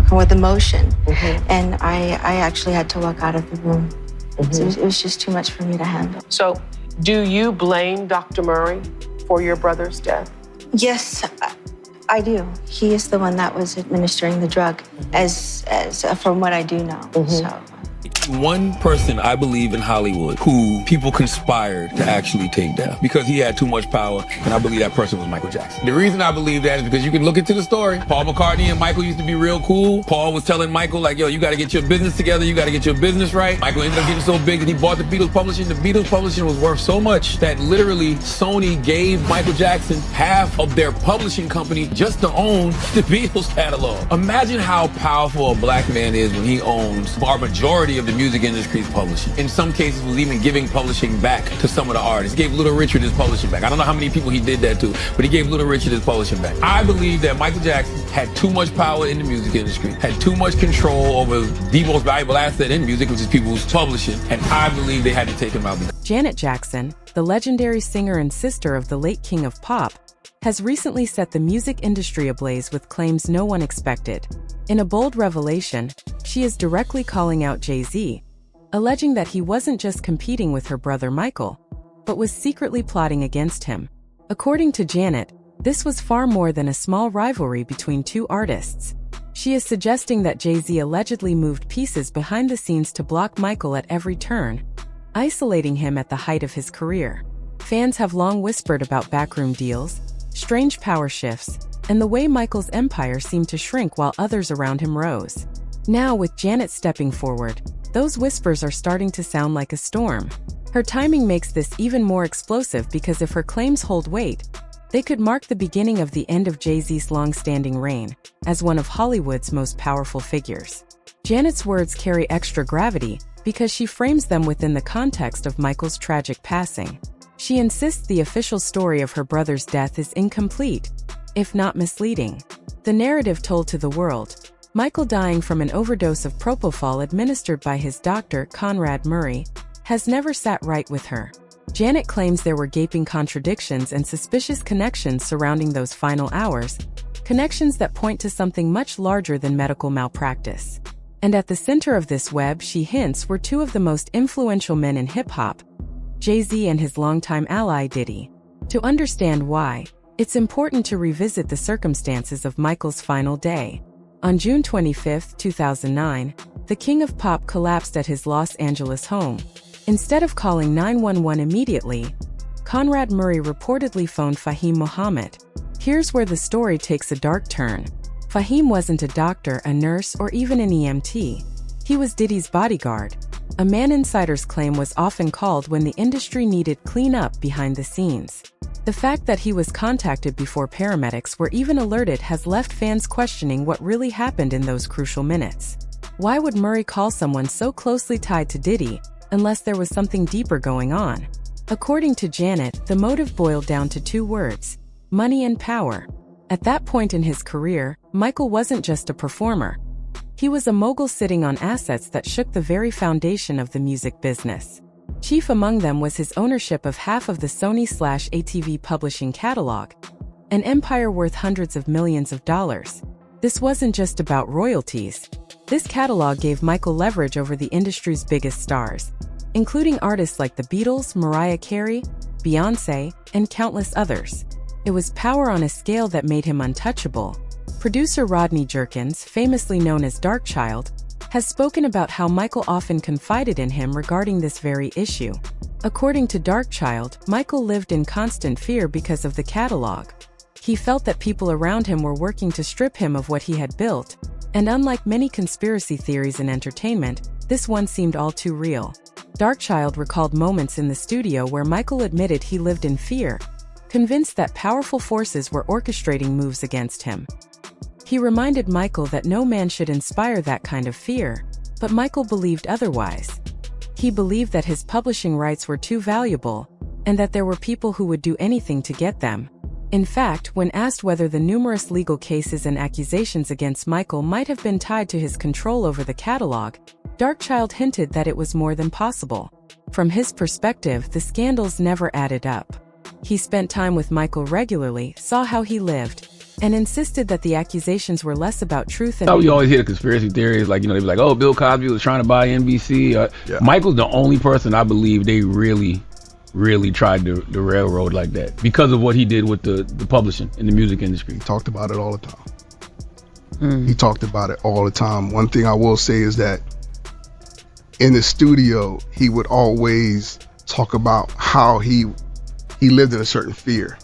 working with emotion. And I actually had to walk out of the room. So it was just too much for me to handle. So do you blame Dr. Murray for your brother's death? Yes, I do. He is the one that was administering the drug, as from what I do know. So. One person I believe in Hollywood who people conspired to actually take down because he had too much power, and I believe that person was Michael Jackson. The reason I believe that is because you can look into the story. Paul McCartney and Michael used to be real cool. Paul was telling Michael, like, yo, you got to get your business together. You got to get your business right. Michael ended up getting so big that he bought the Beatles publishing. The Beatles publishing was worth so much that literally Sony gave Michael Jackson half of their publishing company just to own the Beatles catalog. Imagine how powerful a black man is when he owns a majority of the music industry's publishing. In some cases, was even giving publishing back to some of the artists. He gave Little Richard his publishing back. I don't know how many people he did that to, but he gave Little Richard his publishing back. I believe that Michael Jackson had too much power in the music industry, had too much control over the most valuable asset in music, which is people's publishing, and I believe they had to take him out. Janet Jackson, the legendary singer and sister of the late King of Pop, has recently set the music industry ablaze with claims no one expected. In a bold revelation, she is directly calling out Jay-Z, alleging that he wasn't just competing with her brother Michael, but was secretly plotting against him. According to Janet, this was far more than a small rivalry between two artists. She is suggesting that Jay-Z allegedly moved pieces behind the scenes to block Michael at every turn, isolating him at the height of his career. Fans have long whispered about backroom deals, strange power shifts, and the way Michael's empire seemed to shrink while others around him rose. Now, with Janet stepping forward, those whispers are starting to sound like a storm. Her timing makes this even more explosive because if her claims hold weight, they could mark the beginning of the end of Jay-Z's long-standing reign as one of Hollywood's most powerful figures. Janet's words carry extra gravity because she frames them within the context of Michael's tragic passing. She insists the official story of her brother's death is incomplete, if not misleading. The narrative told to the world, Michael dying from an overdose of propofol administered by his doctor, Conrad Murray, has never sat right with her. Janet claims there were gaping contradictions and suspicious connections surrounding those final hours, connections that point to something much larger than medical malpractice. And at the center of this web, she hints, were two of the most influential men in hip-hop, Jay-Z and his longtime ally Diddy. To understand why, it's important to revisit the circumstances of Michael's final day. On June 25, 2009, the King of Pop collapsed at his Los Angeles home. Instead of calling 911 immediately, Conrad Murray reportedly phoned Fahim Muhammad. Here's where the story takes a dark turn. Fahim wasn't a doctor, a nurse, or even an EMT. He was Diddy's bodyguard, a man insiders claim was often called when the industry needed cleanup behind the scenes. The fact that he was contacted before paramedics were even alerted has left fans questioning what really happened in those crucial minutes. Why would Murray call someone so closely tied to Diddy, unless there was something deeper going on? According to Janet, the motive boiled down to two words: money and power. At that point in his career, Michael wasn't just a performer. He was a mogul sitting on assets that shook the very foundation of the music business. Chief among them was his ownership of half of the Sony/ATV publishing catalog, an empire worth hundreds of millions of dollars. This wasn't just about royalties. This catalog gave Michael leverage over the industry's biggest stars, including artists like the Beatles, Mariah Carey, Beyoncé, and countless others. It was power on a scale that made him untouchable. Producer Rodney Jerkins, famously known as Darkchild, has spoken about how Michael often confided in him regarding this very issue. According to Darkchild, Michael lived in constant fear because of the catalog. He felt that people around him were working to strip him of what he had built, and unlike many conspiracy theories in entertainment, this one seemed all too real. Darkchild recalled moments in the studio where Michael admitted he lived in fear, convinced that powerful forces were orchestrating moves against him. He reminded Michael that no man should inspire that kind of fear, but Michael believed otherwise. He believed that his publishing rights were too valuable, and that there were people who would do anything to get them. In fact, when asked whether the numerous legal cases and accusations against Michael might have been tied to his control over the catalog, Darkchild hinted that it was more than possible. From his perspective, the scandals never added up. He spent time with Michael regularly, saw how he lived, and insisted that the accusations were less about truth and... How we always hear the conspiracy theories, like, they be like, oh, Bill Cosby was trying to buy NBC. Yeah. Michael's the only person I believe they really tried to railroad like that because of what he did with the publishing in the music industry. He talked about it all the time. He talked about it all the time. One thing I will say is that in the studio, he would always talk about how he lived in a certain fear.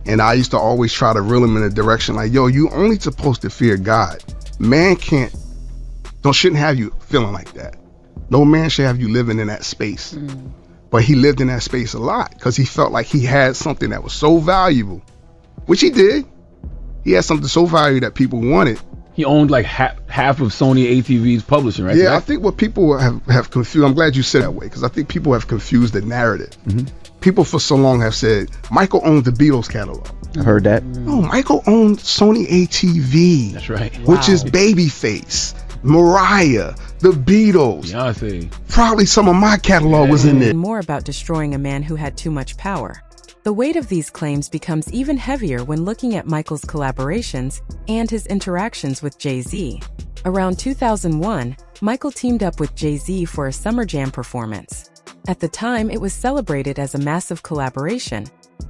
And I used to always try to reel him in a direction like, yo, you only supposed to fear God. Man shouldn't have you feeling like that. No man should have you living in that space. But he lived in that space a lot because he felt like he had something that was so valuable, which he did. He had something so valuable that people wanted. He owned like half of Sony ATV's publishing, right? Yeah, I think what people have confused, I'm glad you said that way, because I think people have confused the narrative. People for so long have said, Michael owned the Beatles catalog. I heard that. No, Michael owned Sony ATV. That's right. Which is Babyface, Mariah, the Beatles. Beyonce. Probably some of my catalog was in there. More about destroying a man who had too much power. The weight of these claims becomes even heavier when looking at Michael's collaborations and his interactions with Jay-Z. Around 2001, Michael teamed up with Jay-Z for a Summer Jam performance. At the time, it was celebrated as a massive collaboration,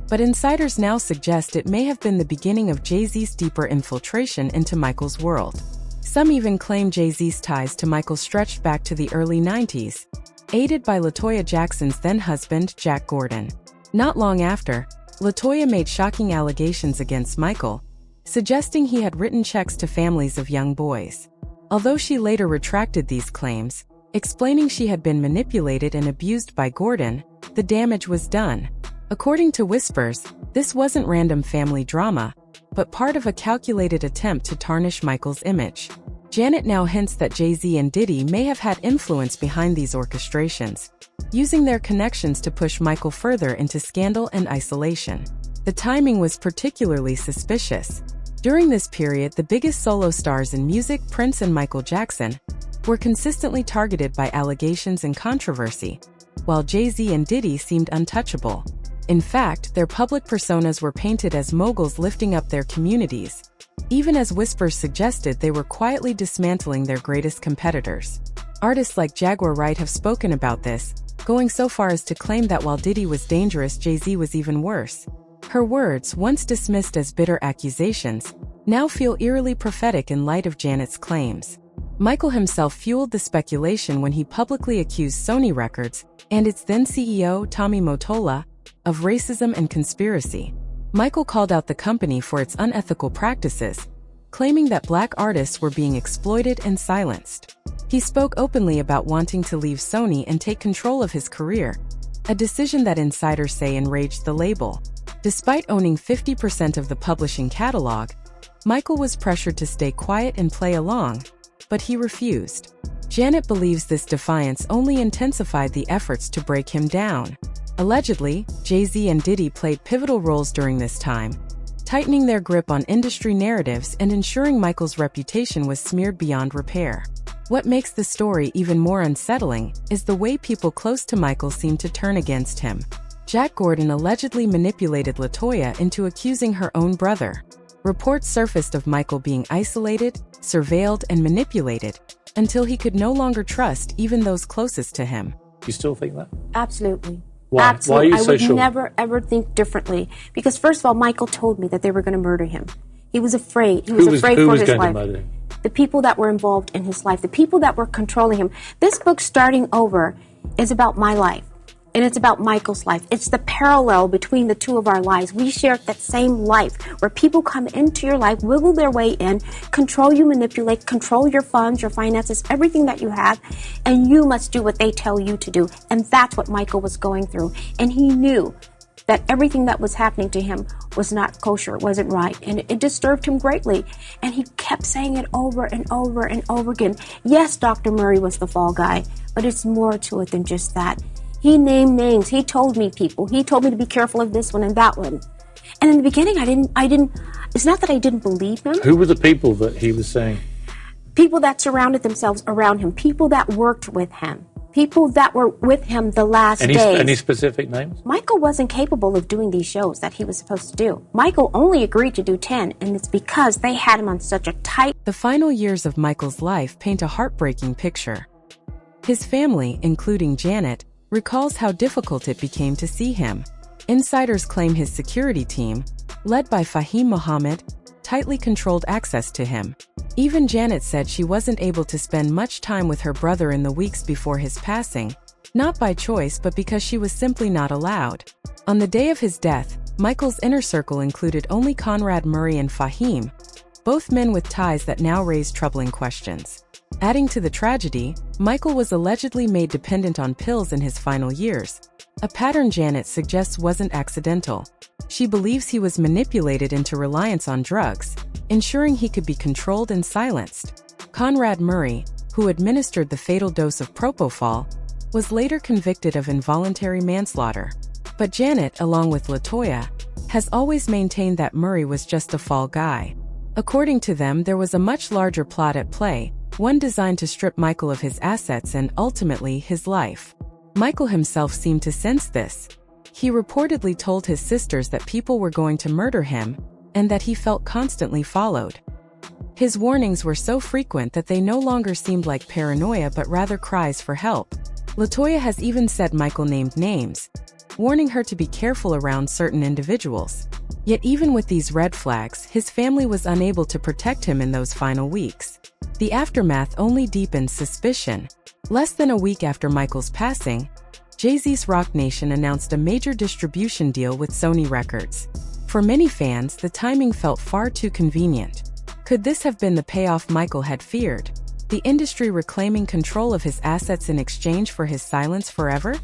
but insiders now suggest it may have been the beginning of Jay-Z's deeper infiltration into Michael's world. Some even claim Jay-Z's ties to Michael stretched back to the early 90s, aided by LaToya Jackson's then-husband, Jack Gordon. Not long after, LaToya made shocking allegations against Michael, suggesting he had written checks to families of young boys. Although she later retracted these claims, explaining she had been manipulated and abused by Gordon, the damage was done. According to whispers, this wasn't random family drama, but part of a calculated attempt to tarnish Michael's image. Janet now hints that Jay-Z and Diddy may have had influence behind these orchestrations, using their connections to push Michael further into scandal and isolation. The timing was particularly suspicious. During this period, the biggest solo stars in music, Prince and Michael Jackson, were consistently targeted by allegations and controversy, while Jay-Z and Diddy seemed untouchable. In fact, their public personas were painted as moguls lifting up their communities, even as whispers suggested they were quietly dismantling their greatest competitors. Artists like Jaguar Wright have spoken about this, going so far as to claim that while Diddy was dangerous, Jay-Z was even worse. Her words, once dismissed as bitter accusations, now feel eerily prophetic in light of Janet's claims. Michael himself fueled the speculation when he publicly accused Sony Records and its then CEO, Tommy Mottola, of racism and conspiracy. Michael called out the company for its unethical practices, claiming that Black artists were being exploited and silenced. He spoke openly about wanting to leave Sony and take control of his career, a decision that insiders say enraged the label. Despite owning 50% of the publishing catalog, Michael was pressured to stay quiet and play along, but he refused. Janet believes this defiance only intensified the efforts to break him down. Allegedly, Jay-Z and Diddy played pivotal roles during this time, tightening their grip on industry narratives and ensuring Michael's reputation was smeared beyond repair. What makes the story even more unsettling is the way people close to Michael seem to turn against him. Jack Gordon allegedly manipulated LaToya into accusing her own brother. Reports surfaced of Michael being isolated, surveilled, and manipulated until he could no longer trust even those closest to him. You still think that? Absolutely. Why? Absolutely. Why are you so sure? I would never, ever think differently. Because first of all, Michael told me that they were going to murder him. He was afraid. He was afraid who for was his going life. to murder him? The people that were involved in his life, the people that were controlling him. This book, Starting Over, is about my life. And it's about Michael's life. It's the parallel between the two of our lives. We share that same life where people come into your life, wiggle their way in, control you, manipulate, control your funds, your finances, everything that you have, and you must do what they tell you to do. And that's what Michael was going through. And he knew that everything that was happening to him was not kosher, it wasn't right, and it disturbed him greatly. And he kept saying it over and over and over again. Yes, Dr. Murray was the fall guy, but it's more to it than just that. He named names. He told me people. He told me to be careful of this one and that one. And in the beginning, I didn't, it's not that I didn't believe him. Who were the people that he was saying? People that surrounded themselves around him. People that worked with him. people that were with him the last days. Any specific names? Michael wasn't capable of doing these shows that he was supposed to do. Michael only agreed to do 10, and it's because they had him on such a tight... The final years of Michael's life paint a heartbreaking picture. His family, including Janet, recalls how difficult it became to see him. Insiders claim his security team, led by Fahim Mohammed, tightly controlled access to him. Even Janet said she wasn't able to spend much time with her brother in the weeks before his passing, not by choice but because she was simply not allowed. On the day of his death, Michael's inner circle included only Conrad Murray and Fahim, both men with ties that now raise troubling questions. Adding to the tragedy, Michael was allegedly made dependent on pills in his final years, a pattern Janet suggests wasn't accidental. She believes he was manipulated into reliance on drugs, ensuring he could be controlled and silenced. Conrad Murray, who administered the fatal dose of propofol, was later convicted of involuntary manslaughter. But Janet, along with LaToya, has always maintained that Murray was just a fall guy. According to them, there was a much larger plot at play, one designed to strip Michael of his assets and, ultimately, his life. Michael himself seemed to sense this. He reportedly told his sisters that people were going to murder him, and that he felt constantly followed. His warnings were so frequent that they no longer seemed like paranoia but rather cries for help. LaToya has even said Michael named names, warning her to be careful around certain individuals. Yet even with these red flags, his family was unable to protect him in those final weeks. The aftermath only deepened suspicion. Less than a week after Michael's passing, Jay-Z's Roc Nation announced a major distribution deal with Sony Records. For many fans, the timing felt far too convenient. Could this have been the payoff Michael had feared? The industry reclaiming control of his assets in exchange for his silence forever?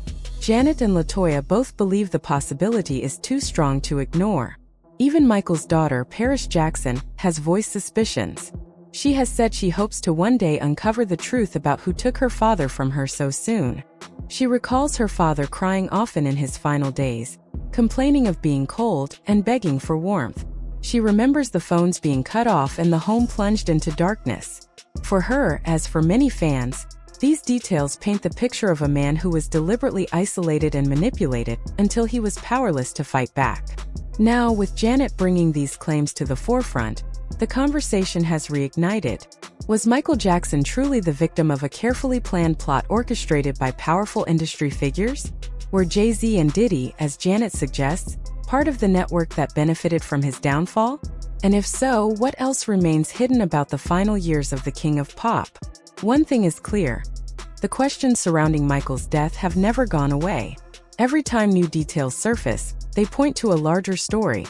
Janet and LaToya both believe the possibility is too strong to ignore. Even Michael's daughter, Paris Jackson, has voiced suspicions. She has said she hopes to one day uncover the truth about who took her father from her so soon. She recalls her father crying often in his final days, complaining of being cold and begging for warmth. She remembers the phones being cut off and the home plunged into darkness. For her, as for many fans, these details paint the picture of a man who was deliberately isolated and manipulated until he was powerless to fight back. Now, with Janet bringing these claims to the forefront, the conversation has reignited. Was Michael Jackson truly the victim of a carefully planned plot orchestrated by powerful industry figures? Were Jay-Z and Diddy, as Janet suggests, part of the network that benefited from his downfall? And if so, what else remains hidden about the final years of the King of Pop? One thing is clear. The questions surrounding Michael's death have never gone away. Every time new details surface, they point to a larger story,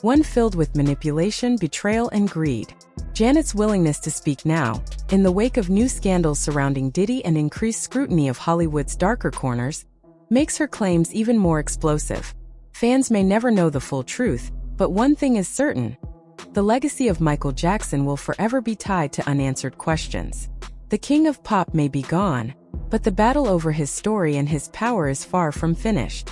one filled with manipulation, betrayal, and greed. Janet's willingness to speak now, in the wake of new scandals surrounding Diddy and increased scrutiny of Hollywood's darker corners, makes her claims even more explosive. Fans may never know the full truth, but one thing is certain. The legacy of Michael Jackson will forever be tied to unanswered questions. The King of Pop may be gone, but the battle over his story and his power is far from finished.